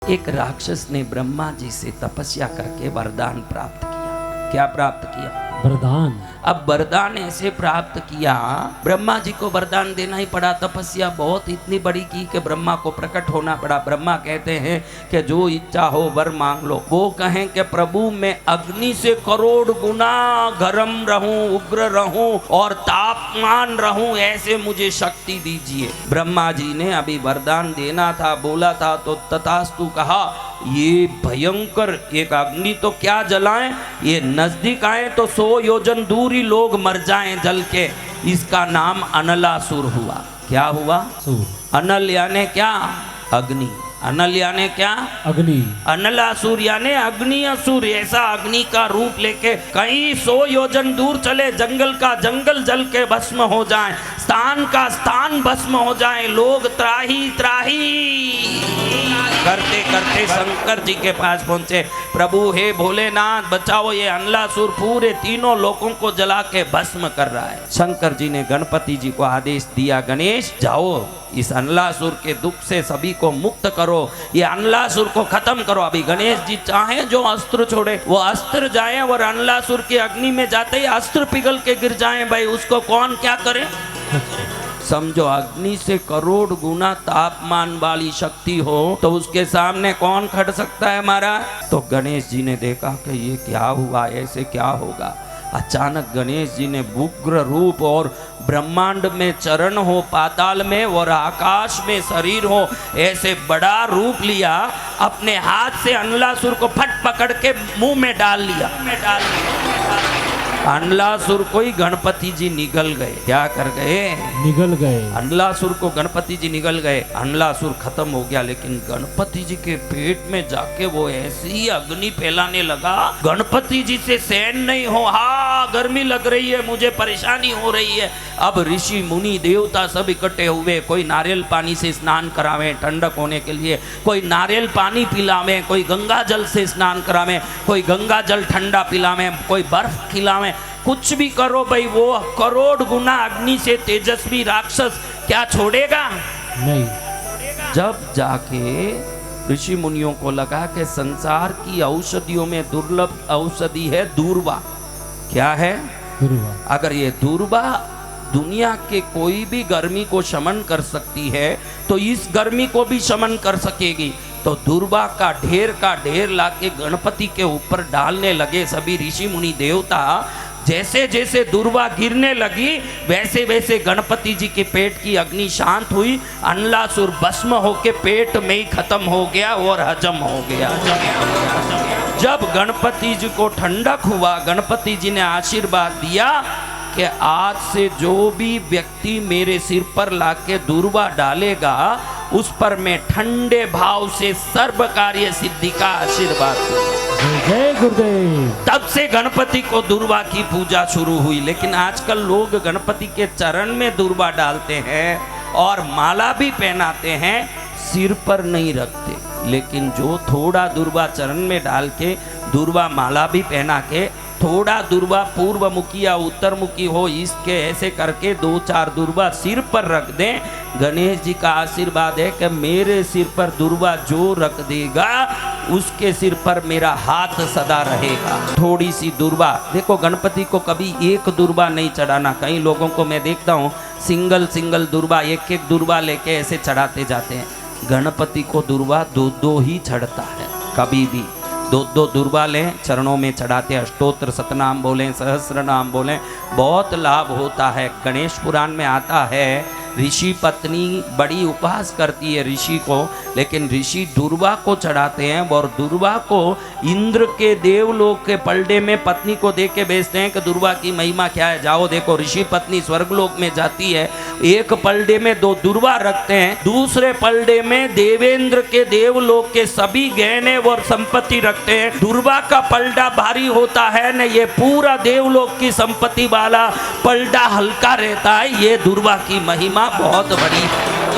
एक राक्षस ने ब्रह्मा जी से तपस्या करके वरदान प्राप्त किया। क्या प्राप्त किया? वरदान। अब वरदान ऐसे प्राप्त किया, ब्रह्मा जी को वरदान देना ही पड़ा। तपस्या बहुत इतनी बड़ी की कि ब्रह्मा को प्रकट होना पड़ा। ब्रह्मा कहते हैं कि जो इच्छा हो वर मांग लो। वो कहें कि प्रभु मैं अग्नि से करोड़ गुना गर्म रहूं, उग्र रहूं और तापमान रहूं, ऐसे मुझे शक्ति दीजिए। ब्रह्मा जी ने अभी वरदान देना था, बोला था तो तथास्तु कहा। ये भयंकर एक अग्नि तो क्या जलाएं, ये नजदीक आए तो 100 योजन दूर ही लोग मर जाएं जल के। इसका नाम अनलासुर हुआ। क्या हुआ? अनल यानी क्या? अग्नि। अनल यानी क्या? अग्नि। अनलासुर यानी अग्नि असुर। ऐसा अग्नि का रूप लेके कहीं 100 योजन दूर चले, जंगल का जंगल जल के भस्म हो जाए, स्थान का स्थान भस्म हो जाए, लोग त्राही त्राही करते करते शंकर जी के पास पहुंचे। प्रभु हे भोलेनाथ बचाओ, ये अनलासुर पूरे तीनों लोगों को जला के भस्म कर रहा है। शंकर जी ने गणपति जी को आदेश दिया, गणेश जाओ इस अनलासुर के दुख से सभी को मुक्त करो, ये अनलासुर को खत्म करो। अभी गणेश जी चाहे जो अस्त्र छोड़े वो अस्त्र जाए और अनलासुर की अग्नि में जाते ही अस्त्र पिघल के गिर जाए। भाई उसको कौन क्या करे? समझो अग्नि से करोड़ गुना तापमान वाली शक्ति हो तो उसके सामने कौन खड़ सकता है हमारा? तो गणेश जी ने देखा कि ये क्या हुआ, ऐसे क्या होगा। अचानक गणेश जी ने उग्र रूप और ब्रह्मांड में चरण हो, पाताल में और आकाश में शरीर हो, ऐसे बड़ा रूप लिया। अपने हाथ से अनलासुर को फट पकड़ के मुंह में डाल लिया। अनलासुर को ही गणपति जी निगल गए। क्या कर गए? निगल गए। अनलासुर को गणपति जी निगल गए। अनलासुर खत्म हो गया, लेकिन गणपति जी के पेट में जाके वो ऐसी अग्नि फैलाने लगा, गणपति जी से सहन नहीं हो। हाँ गर्मी लग रही है, मुझे परेशानी हो रही है। अब ऋषि मुनि देवता सब इकट्ठे हुए। कोई नारियल पानी से स्नान करावे ठंडक होने के लिए, कोई नारियल पानी पिलावे, कोई गंगा जल से स्नान करावे, कोई गंगा जल ठंडा पिलावे, कोई बर्फ खिलावे। कुछ भी करो भाई, वो करोड़ गुना अग्नि से तेजस्वी राक्षस क्या छोड़ेगा? नहीं। जब जाके ऋषि मुनियों को लगा कि संसार की औषधियों में दुर्लभ औषधि है दूर्वा। क्या है? दूर्वा। अगर ये दूर्वा दुनिया के कोई भी गर्मी को शमन कर सकती है तो इस गर्मी को भी शमन कर सकेगी। तो दूर्वा का ढेर लाके गणपति के ऊपर डालने लगे सभी ऋषि मुनि देवता। जैसे जैसे दूर्वा गिरने लगी वैसे वैसे गणपति जी के पेट की अग्नि शांत हुई। अनलासुर भस्म होके पेट में ही खत्म हो गया और हजम हो गया। जब गणपति जी को ठंडक हुआ, गणपति जी ने आशीर्वाद दिया कि आज से जो भी व्यक्ति मेरे सिर पर लाके दूर्वा डालेगा उस पर मैं ठंडे भाव से सर्व कार्य सिद्धि का आशीर्वाद दूंगा। जय गुरुदेव। तब से गणपति को दूर्वा की पूजा शुरू हुई। लेकिन आजकल लोग गणपति के चरण में दूर्वा डालते हैं और माला भी पहनाते हैं, सिर पर नहीं रखते। लेकिन जो थोड़ा दूर्वा चरण में डाल के दूर्वा माला भी पहना के, थोड़ा दूर्वा पूर्व मुखी या उत्तर मुखी हो, इसके ऐसे करके 2-4 दूर्वा सिर पर रख दें। गणेश जी का आशीर्वाद है कि मेरे सिर पर दूर्वा जो रख देगा उसके सिर पर मेरा हाथ सदा रहेगा। थोड़ी सी दूर्वा, देखो गणपति को कभी एक दूर्वा नहीं चढ़ाना। कई लोगों को मैं देखता हूँ सिंगल दूर्वा, एक दूर्वा लेके ऐसे चढ़ाते जाते हैं। गणपति को दूर्वा 2 ही चढ़ता है। कभी भी 2 दूर्वा लें, चरणों में चढ़ाते, अष्टोत्र सतनाम बोलें, सहस्र नाम बोलें, बहुत लाभ होता है। गणेश पुराण में आता है ऋषि पत्नी बड़ी उपहास करती है ऋषि को, लेकिन ऋषि दूर्वा को चढ़ाते हैं और दूर्वा को इंद्र के देवलोक के पलड़े में पत्नी को दे के भेजते हैं कि दूर्वा की महिमा क्या है। जाओ देखो, ऋषि पत्नी स्वर्गलोक में जाती है, एक पलड़े में 2 दूर्वा रखते हैं, दूसरे पलड़े में देवेंद्र के देवलोक के सभी गहने और संपत्ति रखते हैं। दूर्वा का पलड़ा भारी होता है न, ये पूरा देवलोक की संपत्ति वाला पलड़ा हल्का रहता है। ये दूर्वा की महिमा बहुत बड़ी है।